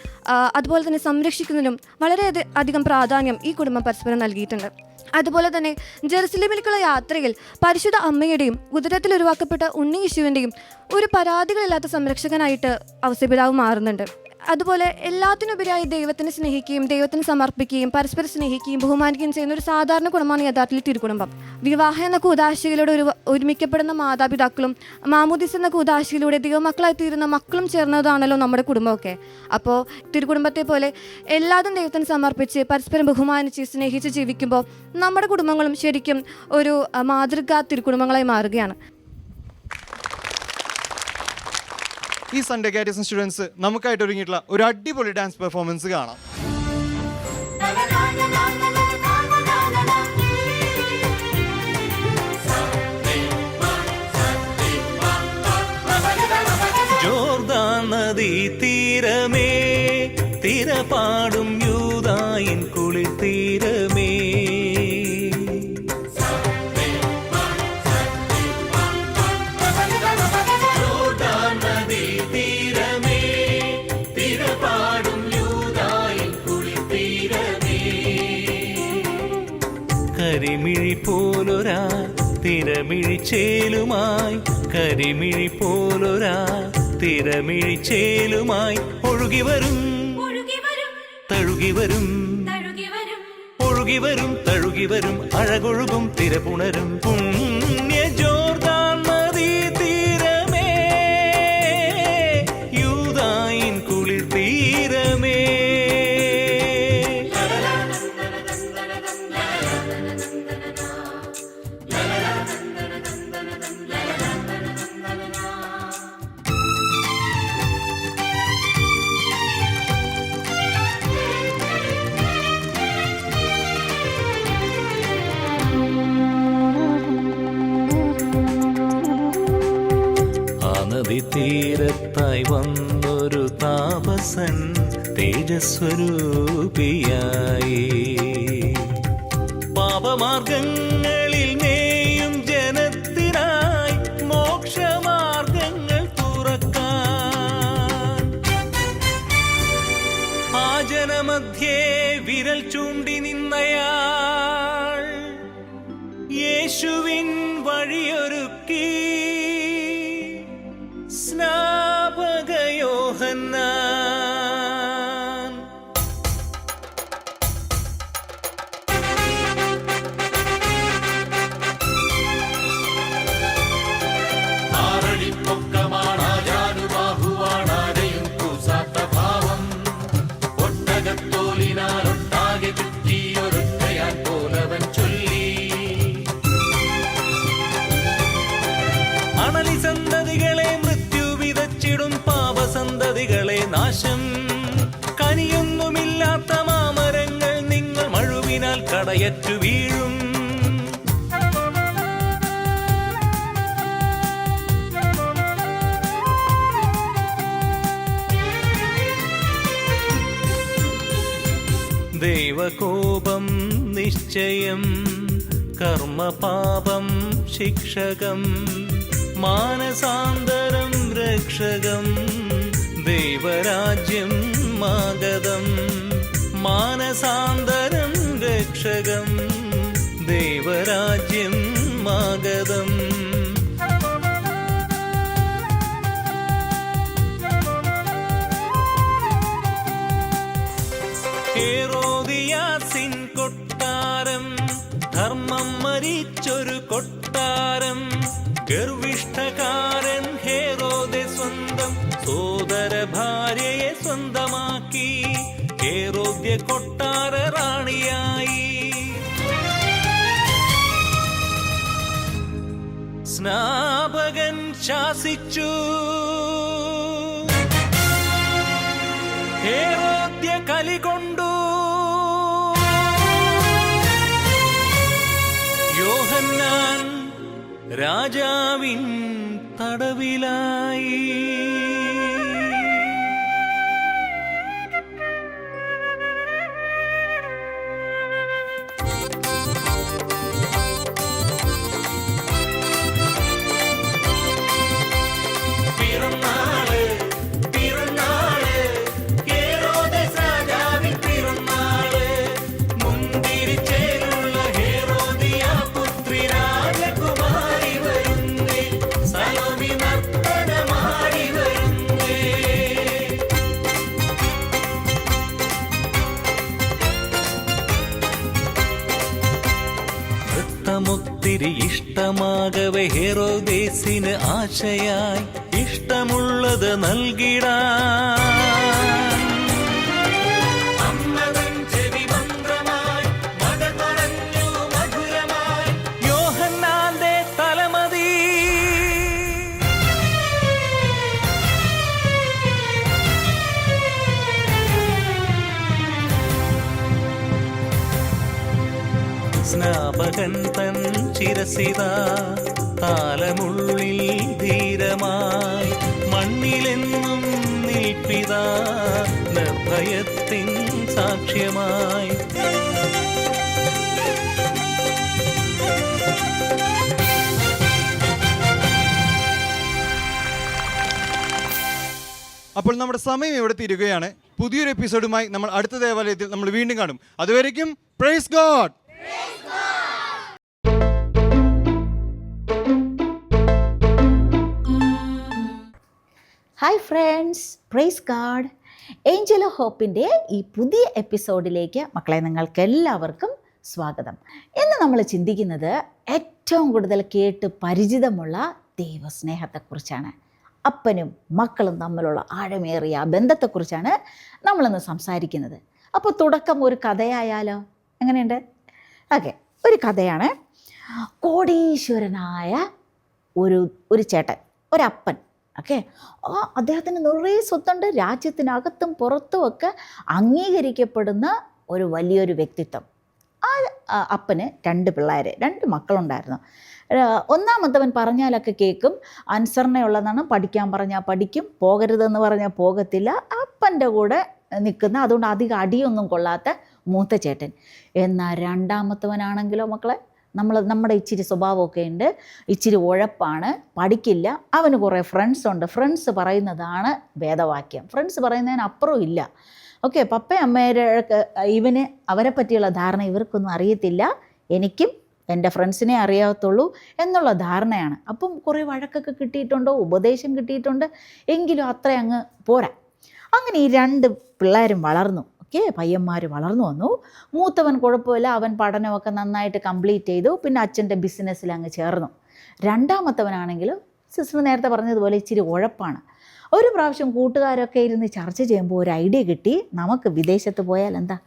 [SPEAKER 6] അതുപോലെ തന്നെ സംരക്ഷിക്കുന്നതിനും വളരെ അധികം പ്രാധാന്യം ഈ കുടുംബം പരസ്പരം നൽകിയിട്ടുണ്ട്. അതുപോലെ തന്നെ ജെറുസലേമിലേക്കുള്ള യാത്രയിൽ പരിശുദ്ധ അമ്മയുടെയും ഉദരത്തിൽ ഉരുവാക്കപ്പെട്ട ഉണ്ണി യേശുവിൻ്റെയും ഒരു പരാതികളില്ലാത്ത സംരക്ഷകനായിട്ട് ഔസേപ്പിതാവ് മാറുന്നുണ്ട്. അതുപോലെ എല്ലാത്തിനുപരിയായി ദൈവത്തിനെ സ്നേഹിക്കുകയും ദൈവത്തിന് സമർപ്പിക്കുകയും പരസ്പരം സ്നേഹിക്കുകയും ബഹുമാനിക്കുകയും ചെയ്യുന്ന ഒരു സാധാരണ കുടുംബമാണ് യഥാർത്ഥത്തിൽ തിരുക്കുടുംബം. വിവാഹം എന്ന കൂദാശയിലൂടെ ഒരുമിക്കപ്പെടുന്ന മാതാപിതാക്കളും മാമോദിസ എന്ന കൂദാശയിലൂടെ ദൈവമക്കളായി തീരുന്ന മക്കളും ചേർന്നതാണല്ലോ നമ്മുടെ കുടുംബമൊക്കെ. അപ്പോൾ തിരുക്കുടുംബത്തെ പോലെ എല്ലാതും ദൈവത്തിന് സമർപ്പിച്ച് പരസ്പരം ബഹുമാനിച്ച് സ്നേഹിച്ച് ജീവിക്കുമ്പോൾ നമ്മുടെ കുടുംബങ്ങളും ശരിക്കും ഒരു മാതൃകാ തിരുക്കുടുംബങ്ങളായി മാറുകയാണ്.
[SPEAKER 1] ഈ സൺഡേ കാറ്റഗറി സ്റ്റുഡൻസ് നമുക്കായിട്ട് ഒരുങ്ങിയിട്ടുള്ള ഒരു അടിപൊളി ഡാൻസ് പെർഫോമൻസ് കാണാം.
[SPEAKER 12] ജോർദാൻ നദി തീരമേ തിരപാടും യൂദായിൻ കുളിർ തീരമേ കരിമിഴി പോലൊരാ തിരമിഴിച്ചേലുമായി കരിമിഴി പോലൊരാ തിരമിഴിച്ചേലുമായി ഒഴുകി വരും തഴുകി വരും ഒഴുകി വരും തഴുകി വരും അഴകൊഴുകും തിരപുണരും പുണ്യ ജോർദാൻ നദീ തീരമേ യൂദായിൻ കുളിർ തീരമേ. തീരത്തായി വന്നൊരു താപസൻ തേജസ്വരൂപിയായി പാപമാർഗങ്ങളിൽ മേയും ജനത്തിനായി മോക്ഷമാർഗങ്ങൾ തുറക്കാൻ ആ ജനമധ്യേ വിരൽ ചൂണ്ടി നിന്നയാൾ യേശുവിൻ വഴിയൊരുക്കി. സ്നാപക യോഹന്നാൻ
[SPEAKER 13] ആറടിപ്പൊക്കമാണാജാനുബാഹുവാണാരെയും കൂസാത്ത ഭാവം ഒട്ടകത്തോലിനാലൊട്ടാകെ ചുറ്റിയൊരുത്തയാൻ പോലവൻ ചൊല്ലി.
[SPEAKER 12] അണലി സന്തതികളെ വിതച്ചിടും പാപസന്തതികളെ നാശം കനിയൊന്നുമില്ലാത്ത മാമരങ്ങൾ നിങ്ങൾ മഴുവിനാൽ കടയറ്റു വീഴും. ദൈവകോപം നിശ്ചയം കർമ്മപാപം ശിക്ഷകം മാനസാന്തരം രക്ഷകം ദൈവരാജ്യം മാഗതം മാനസാന്തരം രക്ഷകം ദൈവരാജ്യം മാഗതം. ഹേറോദിയാസിൻ കൊട്ടാരം ധർമ്മം മരിച്ചൊരു കൊട്ടാരം ഗർവിഷ്ഠകാരൻ ഹേറോദെ സ്വന്തം സോദര ഭാര്യയെ സ്വന്തമാക്കി ഹേറോദ്യ കൊട്ടാര റാണിയായി. സ്നാപകൻ ശാസിച്ചു ഹേറോദ്യ കലികൊണ്ടു യോഹന്നാൻ രാജാവിൻ തടവിലായി.
[SPEAKER 13] സലോമി നർത്തനമാടി വരുന്നേ
[SPEAKER 12] നിനക്ക് ആശയായി ഇഷ്ടമുള്ളത് നൽകിടാൻ. അമ്മതൻ ചെവി മന്ത്രമായി മകൾ പറഞ്ഞു മധുരമായി യോഹന്നാന്റെ തലമതി. സ്നാപകൻ തൻ ചിരസിത താലമുള്ളിൽ ധീരമായി മണ്ണിലെന്നും നിൽപ്പിതാ നിർഭയത്തിൻ സാക്ഷ്യമായി.
[SPEAKER 1] അപ്പോൾ നമ്മുടെ സമയം ഇവിടെ തീരുകയാണ്. പുതിയൊരു എപ്പിസോഡുമായി നമ്മൾ അടുത്ത ദേവാലയത്തിൽ നമ്മൾ വീണ്ടും കാണും. അതുവരേക്കും praise God.
[SPEAKER 14] Hi friends, praise God. Angel of ഹോപ്പിൻ്റെ ഈ പുതിയ എപ്പിസോഡിലേക്ക് മക്കളെ നിങ്ങൾക്ക് എല്ലാവർക്കും സ്വാഗതം. ഇന്ന് നമ്മൾ ചിന്തിക്കുന്നത് ഏറ്റവും കൂടുതൽ കേട്ട് പരിചിതമുള്ള ദൈവസ്നേഹത്തെക്കുറിച്ചാണ്. അപ്പനും മക്കളും തമ്മിലുള്ള ആഴമേറിയ ബന്ധത്തെക്കുറിച്ചാണ് നമ്മളിന്ന് സംസാരിക്കുന്നത്. അപ്പോൾ തുടക്കം ഒരു കഥയായാലോ? എങ്ങനെയുണ്ട്? ഓക്കെ, ഒരു കഥയാണ്. കോടീശ്വരനായ ഒരു ചേട്ടൻ, ഒരപ്പൻ. ഓക്കെ, അദ്ദേഹത്തിന് നിറയെ സ്വത്തുണ്ട്. രാജ്യത്തിനകത്തും പുറത്തും ഒക്കെ അംഗീകരിക്കപ്പെടുന്ന ഒരു വലിയൊരു വ്യക്തിത്വം. ആ അപ്പന് 2 പിള്ളേർ, 2 മക്കളുണ്ടായിരുന്നു. ഒന്നാമത്തവൻ പറഞ്ഞാലൊക്കെ കേൾക്കും, അനുസരണയുള്ളതാണ്. പഠിക്കാൻ പറഞ്ഞാൽ പഠിക്കും, പോകരുതെന്ന് പറഞ്ഞാൽ പോകത്തില്ല. അപ്പൻ്റെ കൂടെ നിൽക്കുന്ന, അതുകൊണ്ട് അധികം അടിയൊന്നും കൊള്ളാത്ത മൂത്ത ചേട്ടൻ. എന്നാൽ രണ്ടാമത്തവനാണെങ്കിലോ മക്കളെ, നമ്മുടെ ഇച്ചിരി സ്വഭാവമൊക്കെ ഉണ്ട്, ഇച്ചിരി ഉഴപ്പാണ്, പഠിക്കില്ല. അവന് കുറേ ഫ്രണ്ട്സ് ഉണ്ട്. ഫ്രണ്ട്സ് പറയുന്നതാണ് വേദവാക്യം, ഫ്രണ്ട്സ് പറയുന്നതിനപ്പുറം ഇല്ല. ഓക്കെ, പപ്പയും അമ്മയുടെ ഇവന് അവരെ പറ്റിയുള്ള ധാരണ ഇവർക്കൊന്നും അറിയത്തില്ല, എനിക്കും എൻ്റെ ഫ്രണ്ട്സിനെ അറിയാത്തുള്ളൂ എന്നുള്ള ധാരണയാണ്. അപ്പം കുറേ വഴക്കൊക്കെ കിട്ടിയിട്ടുണ്ടോ, ഉപദേശം കിട്ടിയിട്ടുണ്ട്, എങ്കിലും അത്ര അങ്ങ് പോരാ. അങ്ങനെ ഈ 2 പിള്ളേരും വളർന്നു. ഓക്കെ, പയ്യന്മാർ വളർന്നു വന്നു. മൂത്തവൻ കുഴപ്പമില്ല, അവൻ പഠനമൊക്കെ നന്നായിട്ട് കംപ്ലീറ്റ് ചെയ്തു. പിന്നെ അച്ഛൻ്റെ ബിസിനസ്സിൽ അങ്ങ് ചേർന്നു. രണ്ടാമത്തവനാണെങ്കിൽ സിസ്റ്റർ നേരത്തെ പറഞ്ഞതുപോലെ ഇച്ചിരി ഉഴപ്പാണ്. ഒരു പ്രാവശ്യം കൂട്ടുകാരൊക്കെ ഇരുന്ന് ചർച്ച ചെയ്യുമ്പോൾ ഒരു ഐഡിയ കിട്ടി, നമുക്ക് വിദേശത്ത് പോയാൽ എന്താ?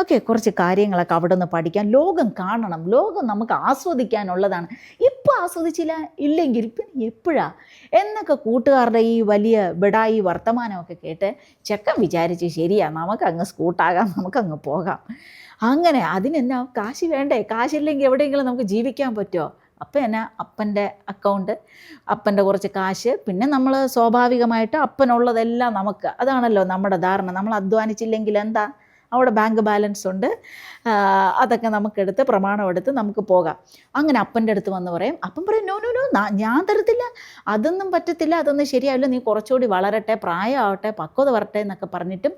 [SPEAKER 14] ഓക്കെ, കുറച്ച് കാര്യങ്ങളൊക്കെ അവിടെ നിന്ന് പഠിക്കാൻ, ലോകം കാണണം, ലോകം നമുക്ക് ആസ്വദിക്കാനുള്ളതാണ്. ഇപ്പോൾ ആസ്വദിച്ചില്ല ഇല്ലെങ്കിൽ പിന്നെ എപ്പോഴാ എന്നൊക്കെ കൂട്ടുകാരുടെ ഈ വലിയ ബിടായി വർത്തമാനമൊക്കെ കേട്ട് ചെക്കൻ വിചാരിച്ച് ശരിയാ, നമുക്കങ്ങ് സ്കൂട്ടാകാം, നമുക്കങ്ങ് പോകാം. അങ്ങനെ അതിനെന്നാ കാശ് വേണ്ടേ? കാശില്ലെങ്കിൽ എവിടെയെങ്കിലും നമുക്ക് ജീവിക്കാൻ പറ്റുമോ? അപ്പം എന്നാ, അപ്പൻ്റെ അക്കൗണ്ട്, അപ്പൻ്റെ കുറച്ച് കാശ്, പിന്നെ നമ്മൾ സ്വാഭാവികമായിട്ട് അപ്പനുള്ളതെല്ലാം നമുക്ക്, അതാണല്ലോ നമ്മുടെ ധാരണ. നമ്മൾ അധ്വാനിച്ചില്ലെങ്കിൽ എന്താ, അവിടെ ബാങ്ക് ബാലൻസ് ഉണ്ട്, അതൊക്കെ നമുക്കെടുത്ത് പ്രമാണമെടുത്ത് നമുക്ക് പോകാം. അങ്ങനെ അപ്പൻ്റെ അടുത്ത് വന്ന് പറയും. അപ്പം പറയും, നോ, ഞാൻ തരത്തില്ല, അതൊന്നും പറ്റത്തില്ല, അതൊന്നും ശരിയാവില്ല, നീ കുറച്ചുകൂടി വളരട്ടെ, പ്രായമാവട്ടെ, പക്വത വരട്ടെ എന്നൊക്കെ പറഞ്ഞിട്ടും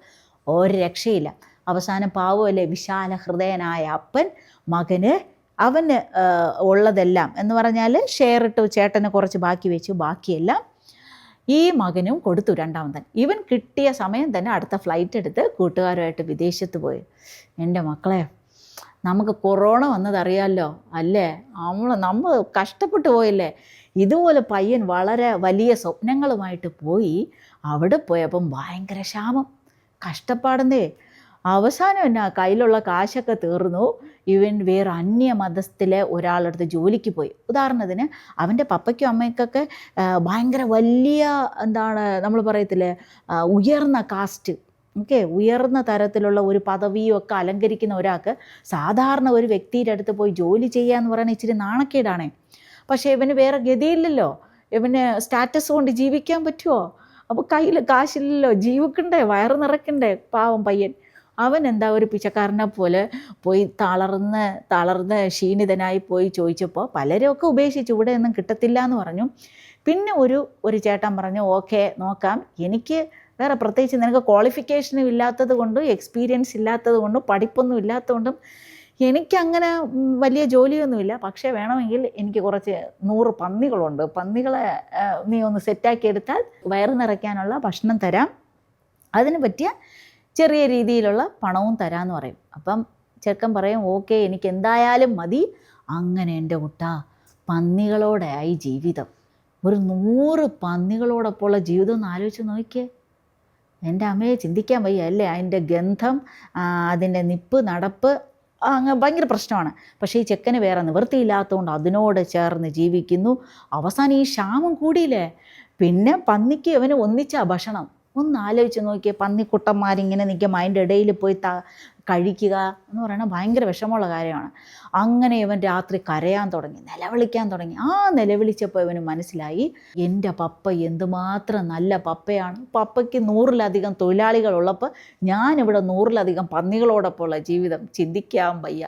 [SPEAKER 14] ഒരു രക്ഷയില്ല. അവസാനം പാവമല്ലേ വിശാല ഹൃദയനായ അപ്പൻ മകന് അവന് ഉള്ളതെല്ലാം എന്ന് പറഞ്ഞാൽ ഷെയർ ഇട്ടു, ചേട്ടന് കുറച്ച് ബാക്കി വെച്ചു, ബാക്കിയെല്ലാം ഈ മകനും കൊടുത്തു. രണ്ടാമതൻ ഇവൻ കിട്ടിയ സമയം തന്നെ അടുത്ത ഫ്ലൈറ്റ് എടുത്ത് കൂട്ടുകാരുമായിട്ട് വിദേശത്ത് പോയി. എൻ്റെ മക്കളെ, നമുക്ക് കൊറോണ വന്നതറിയാമല്ലോ അല്ലേ? നമ്മൾ കഷ്ടപ്പെട്ടു പോയില്ലേ? ഇതുപോലെ പയ്യൻ വളരെ വലിയ സ്വപ്നങ്ങളുമായിട്ട് പോയി. അവിടെ പോയപ്പം ഭയങ്കര ക്ഷാമം, കഷ്ടപ്പാടുന്നേ. അവസാനം എന്നാ, കയ്യിലുള്ള കാശൊക്കെ തീർന്നു. ഇവൻ വേറെ അന്യമതസ്ഥത്തിലെ ഒരാളടുത്ത് ജോലിക്ക് പോയി. ഉദാഹരണത്തിന് അവൻ്റെ പപ്പയ്ക്കും അമ്മയ്ക്കൊക്കെ ഭയങ്കര വലിയ, എന്താണ് നമ്മൾ പറയത്തില്ലേ, ഉയർന്ന കാസ്റ്റ്, ഓക്കെ, ഉയർന്ന തരത്തിലുള്ള ഒരു പദവിയും ഒക്കെ അലങ്കരിക്കുന്ന ഒരാൾക്ക് സാധാരണ ഒരു വ്യക്തിയുടെ അടുത്ത് പോയി ജോലി ചെയ്യുക എന്ന് പറയുന്നത് ഇച്ചിരി നാണക്കേടാണ്. പക്ഷേ ഇവന് വേറെ ഗതിയില്ലല്ലോ, ഇവന് സ്റ്റാറ്റസ് കൊണ്ട് ജീവിക്കാൻ പറ്റുമോ? അപ്പോൾ കയ്യിൽ കാശില്ലല്ലോ, ജീവിക്കണ്ടേ, വയറ് നിറയ്ക്കണ്ടേ പാവം പയ്യൻ. അവൻ എന്താ ഒരു പിച്ചക്കാരനെ പോലെ പോയി തളർന്ന് ക്ഷീണിതനായി പോയി ചോദിച്ചപ്പോൾ പലരെയൊക്കെ ഉപേക്ഷിച്ചു, ഇവിടെ ഒന്നും കിട്ടത്തില്ല എന്ന് പറഞ്ഞു. പിന്നെ ഒരു ചേട്ടൻ പറഞ്ഞു, ഓക്കെ നോക്കാം, എനിക്ക് വേറെ പ്രത്യേകിച്ച് നിനക്ക് ക്വാളിഫിക്കേഷനും ഇല്ലാത്തത് കൊണ്ടും എക്സ്പീരിയൻസ് ഇല്ലാത്തത് കൊണ്ടും പഠിപ്പൊന്നും ഇല്ലാത്തതുകൊണ്ടും എനിക്കങ്ങനെ വലിയ ജോലിയൊന്നുമില്ല, പക്ഷേ വേണമെങ്കിൽ എനിക്ക് കുറച്ച് 100 പന്നികളുണ്ട്, പന്നികളെ നീ ഒന്ന് സെറ്റാക്കി എടുത്താൽ വയറ് നിറയ്ക്കാനുള്ള ഭക്ഷണം തരാം, അതിന് പറ്റിയ ചെറിയ രീതിയിലുള്ള പണവും തരാമെന്ന് പറയും. അപ്പം ചെറുക്കൻ പറയും, ഓക്കെ എനിക്ക് എന്തായാലും മതി. അങ്ങനെ എൻ്റെ കുട്ടാ പന്നികളോടെയായി ജീവിതം. ഒരു 100 പന്നികളോടൊപ്പമുള്ള ജീവിതം ഒന്ന് ആലോചിച്ച് നോക്കിയേ. എൻ്റെ അമ്മയെ ചിന്തിക്കാൻ വയ്യ അല്ലേ? അതിൻ്റെ ഗന്ധം, അതിൻ്റെ നിപ്പ് നടപ്പ് അങ്ങ് ഭയങ്കര പ്രശ്നമാണ്. പക്ഷേ ഈ ചെക്കന് വേറെ നിവൃത്തിയില്ലാത്തതുകൊണ്ട് അതിനോട് ചേർന്ന് ജീവിക്കുന്നു. അവസാനം ഈ ക്ഷാമം കൂടിയില്ലേ, പിന്നെ പന്നിക്ക് അവന് ഒന്നിച്ചാ ഭക്ഷണം. ഒന്ന് ആലോചിച്ച് നോക്കിയേ, പന്നിക്കുട്ടന്മാരിങ്ങനെ നിൽക്കും, അതിൻ്റെ ഇടയിൽ പോയി കഴിക്കുക എന്ന് പറയുന്നത് ഭയങ്കര വിഷമമുള്ള കാര്യമാണ്. അങ്ങനെ ഇവൻ രാത്രി കരയാൻ തുടങ്ങി, നിലവിളിക്കാൻ തുടങ്ങി. ആ നിലവിളിച്ചപ്പോൾ ഇവന് മനസ്സിലായി, എൻ്റെ പപ്പ എന്തുമാത്രം നല്ല പപ്പയാണ്. പപ്പയ്ക്ക് 100-ലധികം തൊഴിലാളികളുള്ളപ്പോൾ ഞാനിവിടെ 100-ലധികം പന്നികളോടൊപ്പമുള്ള ജീവിതം ചിന്തിക്കാൻ വയ്യ.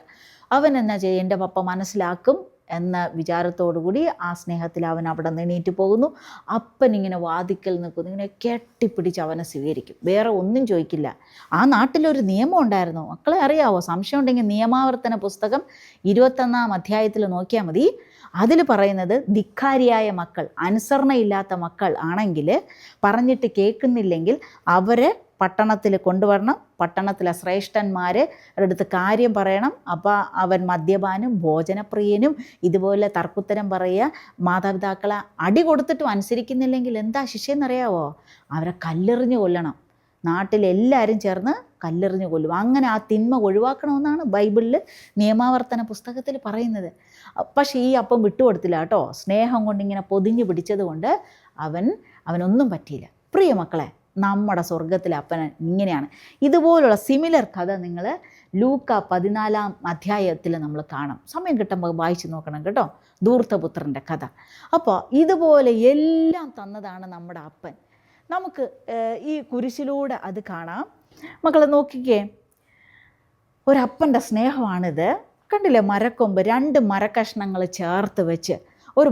[SPEAKER 14] അവൻ എന്നാ ചെയ്യും, എൻ്റെ പപ്പ മനസ്സിലാക്കും എന്ന വിചാരത്തോടുകൂടി ആ സ്നേഹത്തിൽ അവൻ അവിടെ എണീറ്റ് പോകുന്നു. അപ്പൻ ഇങ്ങനെ വാതിക്കൽ നിൽക്കുന്നു, ഇങ്ങനെ കെട്ടിപ്പിടിച്ച് അവനെ സ്വീകരിക്കും, വേറെ ഒന്നും ചോദിക്കില്ല. ആ നാട്ടിലൊരു നിയമം ഉണ്ടായിരുന്നു, മക്കളെ അറിയാവോ? സംശയം ഉണ്ടെങ്കിൽ നിയമാവർത്തന പുസ്തകം 21-ാം അധ്യായത്തിൽ നോക്കിയാൽ മതി. അതിൽ പറയുന്നത്, ധിക്കാരിയായ മക്കൾ, അനുസരണയില്ലാത്ത മക്കൾ ആണെങ്കിൽ, പറഞ്ഞിട്ട് കേൾക്കുന്നില്ലെങ്കിൽ അവരെ പട്ടണത്തിൽ കൊണ്ടുവരണം. പട്ടണത്തിലെ ശ്രേഷ്ഠന്മാരെ അടുത്ത് കാര്യം പറയണം. അപ്പോൾ അവൻ മദ്യപാനും ഭോജനപ്രിയനും ഇതുപോലെ തർക്കുത്തരം പറയുക. മാതാപിതാക്കളെ അടി കൊടുത്തിട്ടും അനുസരിക്കുന്നില്ലെങ്കിൽ എന്താ ശിക്ഷയെന്നറിയാവോ? അവരെ കല്ലെറിഞ്ഞ് കൊല്ലണം. നാട്ടിലെല്ലാവരും ചേർന്ന് കല്ലെറിഞ്ഞ് കൊല്ലും. അങ്ങനെ ആ തിന്മ ഒഴിവാക്കണമെന്നാണ് ബൈബിളിൽ നിയമാവർത്തന പുസ്തകത്തിൽ പറയുന്നത്. പക്ഷേ ഈ അപ്പം വിട്ടുകൊടുത്തില്ല കേട്ടോ. സ്നേഹം കൊണ്ടിങ്ങനെ പൊതിഞ്ഞു പിടിച്ചത് കൊണ്ട് അവനൊന്നും പറ്റിയില്ല. പ്രിയ മക്കളെ, നമ്മുടെ സ്വർഗത്തിലെ അപ്പൻ ഇങ്ങനെയാണ്. ഇതുപോലുള്ള സിമിലർ കഥ നിങ്ങൾ ലൂക്ക 14-ാം അധ്യായത്തിൽ നമ്മൾ കാണും. സമയം കിട്ടുമ്പോൾ വായിച്ച് നോക്കണം കേട്ടോ, ധൂർത്തപുത്രൻ്റെ കഥ. അപ്പോൾ ഇതുപോലെ എല്ലാം തന്നതാണ് നമ്മുടെ അപ്പൻ. നമുക്ക് ഈ കുരിശിലൂടെ അത് കാണാം. മക്കളെ നോക്കിക്കേ, ഒരപ്പൻ്റെ സ്നേഹമാണിത്. കണ്ടില്ലേ, മരക്കൊമ്പ് 2 മരക്കഷ്ണങ്ങൾ ചേർത്ത് വെച്ച് ഒരു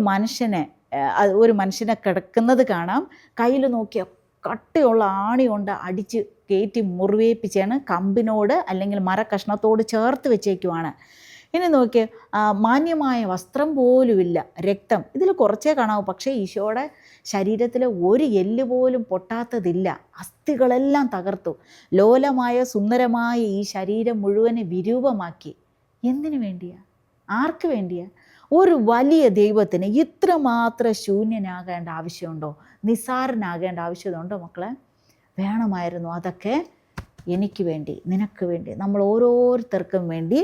[SPEAKER 14] മനുഷ്യനെ കിടക്കുന്നത് കാണാം. കയ്യിൽ നോക്കിയ കട്ടിയുള്ള ആണി കൊണ്ട് അടിച്ച് കയറ്റി മുറിവേപ്പിച്ചാണ് കമ്പിനോട് അല്ലെങ്കിൽ മരക്കഷ്ണത്തോട് ചേർത്ത് വെച്ചേക്കുവാണ്. ഇനി നോക്കി, മാന്യമായ വസ്ത്രം പോലുമില്ല, രക്തം ഇതിൽ കുറച്ചേ കാണാവൂ. പക്ഷേ ഈശോയുടെ ശരീരത്തിൽ ഒരു എല്ല് പോലും പൊട്ടാത്തതില്ല, അസ്ഥികളെല്ലാം തകർത്തു. ലോലമായ സുന്ദരമായ ഈ ശരീരം മുഴുവനെ വിരൂപമാക്കി. എന്തിനു വേണ്ടിയാ? ആർക്ക് വേണ്ടിയാ? ഒരു വലിയ ദൈവത്തിന് ഇത്രമാത്രം ശൂന്യനാകേണ്ട ആവശ്യമുണ്ടോ? നിസ്സാരനാകേണ്ട ആവശ്യമുണ്ടോ മക്കളെ? വേണമായിരുന്നു. അതൊക്കെ എനിക്ക് വേണ്ടി, നിനക്ക് വേണ്ടി, നമ്മൾ ഓരോരുത്തർക്കും വേണ്ടി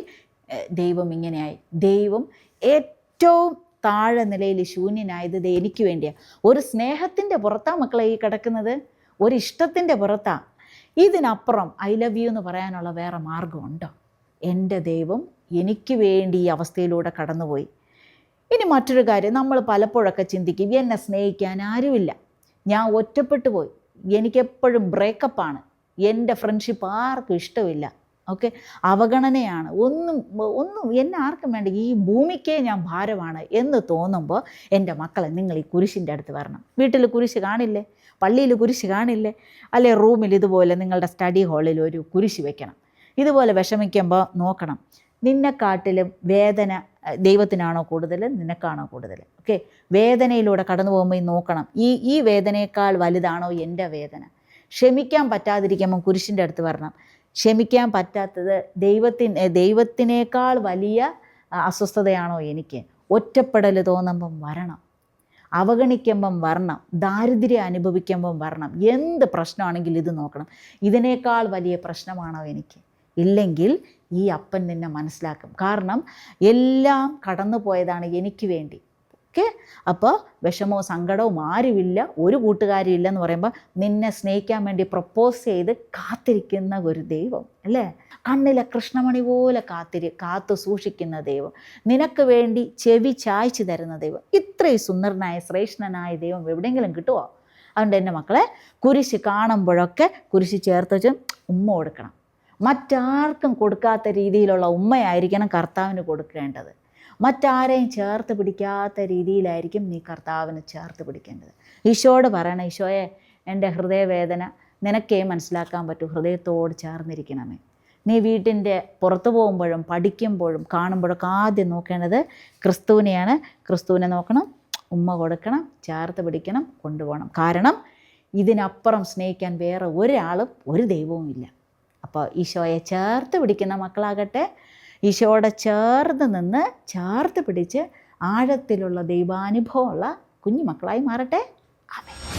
[SPEAKER 14] ദൈവം ഇങ്ങനെയായി. ദൈവം ഏറ്റവും താഴെ നിലയിൽ ശൂന്യനായത് എനിക്ക് വേണ്ടിയാണ്. ഒരു സ്നേഹത്തിൻ്റെ പുറത്താണ് മക്കളെ ഈ കിടക്കുന്നത്, ഒരു ഇഷ്ടത്തിൻ്റെ പുറത്താണ്. ഇതിനപ്പുറം ഐ ലവ് യു എന്ന് പറയാനുള്ള വേറെ മാർഗമുണ്ടോ? എൻ്റെ ദൈവം എനിക്ക് വേണ്ടി ഈ അവസ്ഥയിലൂടെ കടന്നുപോയി. ഇനി മറ്റൊരു കാര്യം, നമ്മൾ പലപ്പോഴൊക്കെ ചിന്തിക്കും, എന്നെ സ്നേഹിക്കാൻ ആരുമില്ല, ഞാൻ ഒറ്റപ്പെട്ടു പോയി, എനിക്കെപ്പോഴും ബ്രേക്കപ്പാണ്, എൻ്റെ ഫ്രണ്ട്ഷിപ്പ് ആർക്കും ഇഷ്ടമില്ല, ഓക്കെ, അവഗണനയാണ്, ഒന്നും എന്നെ ആർക്കും വേണ്ട, ഈ ഭൂമിക്കേ ഞാൻ ഭാരമാണ് എന്ന് തോന്നുമ്പോൾ എൻ്റെ മക്കളെ, നിങ്ങൾ ഈ കുരിശിൻ്റെ അടുത്ത് വരണം. വീട്ടിൽ കുരിശ് കാണില്ലേ? പള്ളിയിൽ കുരിശ് കാണില്ലേ? അല്ലെ റൂമിൽ ഇതുപോലെ നിങ്ങളുടെ സ്റ്റഡി ഹാളിൽ ഒരു കുരിശ് വെക്കണം. ഇതുപോലെ വിഷമിക്കുമ്പോൾ നോക്കണം, നിന്നെക്കാട്ടിലും വേദന ദൈവത്തിനാണോ കൂടുതൽ, നിനക്കാണോ കൂടുതൽ? ഓക്കെ, വേദനയിലൂടെ കടന്നു പോകുമ്പോൾ നോക്കണം, ഈ വേദനയേക്കാൾ വലുതാണോ എൻ്റെ വേദന? ക്ഷമിക്കാൻ പറ്റാതിരിക്കുമ്പോൾ കുരിശിൻ്റെ അടുത്ത് വരണം. ക്ഷമിക്കാൻ പറ്റാത്തത് ദൈവത്തിനേക്കാൾ വലിയ അസ്വസ്ഥതയാണോ എനിക്ക്? ഒറ്റപ്പെടൽ തോന്നുമ്പം വരണം, അവഗണിക്കുമ്പം വരണം, ദാരിദ്ര്യം അനുഭവിക്കുമ്പം വരണം. എന്ത് പ്രശ്നമാണെങ്കിലും ഇത് നോക്കണം, ഇതിനേക്കാൾ വലിയ പ്രശ്നമാണോ എനിക്ക്? ഇല്ലെങ്കിൽ ഈ അപ്പൻ നിന്നെ മനസ്സിലാക്കും. കാരണം എല്ലാം കടന്നു പോയതാണ് എനിക്ക് വേണ്ടി. ഓക്കെ, അപ്പോൾ വിഷമവും സങ്കടവും ആരുമില്ല, ഒരു കൂട്ടുകാരും ഇല്ലെന്ന് പറയുമ്പോൾ നിന്നെ സ്നേഹിക്കാൻ വേണ്ടി പ്രപ്പോസ് ചെയ്ത് കാത്തിരിക്കുന്ന ഒരു ദൈവം അല്ലേ? കണ്ണിലെ കൃഷ്ണമണി പോലെ കാത്തു സൂക്ഷിക്കുന്ന ദൈവം, നിനക്ക് വേണ്ടി ചെവി ചായ്ച്ചു തരുന്ന ദൈവം. ഇത്രയും സുന്ദരനായ ശ്രേഷ്ഠനായ ദൈവം എവിടെയെങ്കിലും കിട്ടുമോ? അതുകൊണ്ട് എൻ്റെ മക്കളെ, കുരിശ് കാണുമ്പോഴൊക്കെ കുരിശ് ചേർത്ത് വെച്ച് ഉമ്മ കൊടുക്കണം. മറ്റാർക്കും കൊടുക്കാത്ത രീതിയിലുള്ള ഉമ്മയായിരിക്കണം കർത്താവിന് കൊടുക്കേണ്ടത്. മറ്റാരെയും ചേർത്ത് പിടിക്കാത്ത രീതിയിലായിരിക്കും നീ കർത്താവിന് ചേർത്ത് പിടിക്കേണ്ടത്. ഈശോയോട് പറയണം, ഈശോയെ, എൻ്റെ ഹൃദയവേദന നിനക്കേ മനസ്സിലാക്കാൻ പറ്റൂ, ഹൃദയത്തോട് ചേർന്നിരിക്കണമേ. നീ വീട്ടിൻ്റെ പുറത്തു പോകുമ്പോഴും പഠിക്കുമ്പോഴും കാണുമ്പോഴൊക്കെ ആദ്യം നോക്കേണ്ടത് ക്രിസ്തുവിനെയാണ്. ക്രിസ്തുവിനെ നോക്കണം, ഉമ്മ കൊടുക്കണം, ചേർത്ത് പിടിക്കണം, കൊണ്ടുപോകണം. കാരണം ഇതിനപ്പുറം സ്നേഹിക്കാൻ വേറെ ഒരാളും ഒരു ദൈവവും ഇല്ല. അപ്പോൾ ഈശോയെ ചേർത്ത് പിടിക്കുന്ന മക്കളാകട്ടെ, ഈശോയോടെ ചേർന്ന് നിന്ന് ചേർത്ത് പിടിച്ച് ആഴത്തിലുള്ള ദൈവാനുഭവമുള്ള കുഞ്ഞു മക്കളായി മാറട്ടെ. ആമേൻ.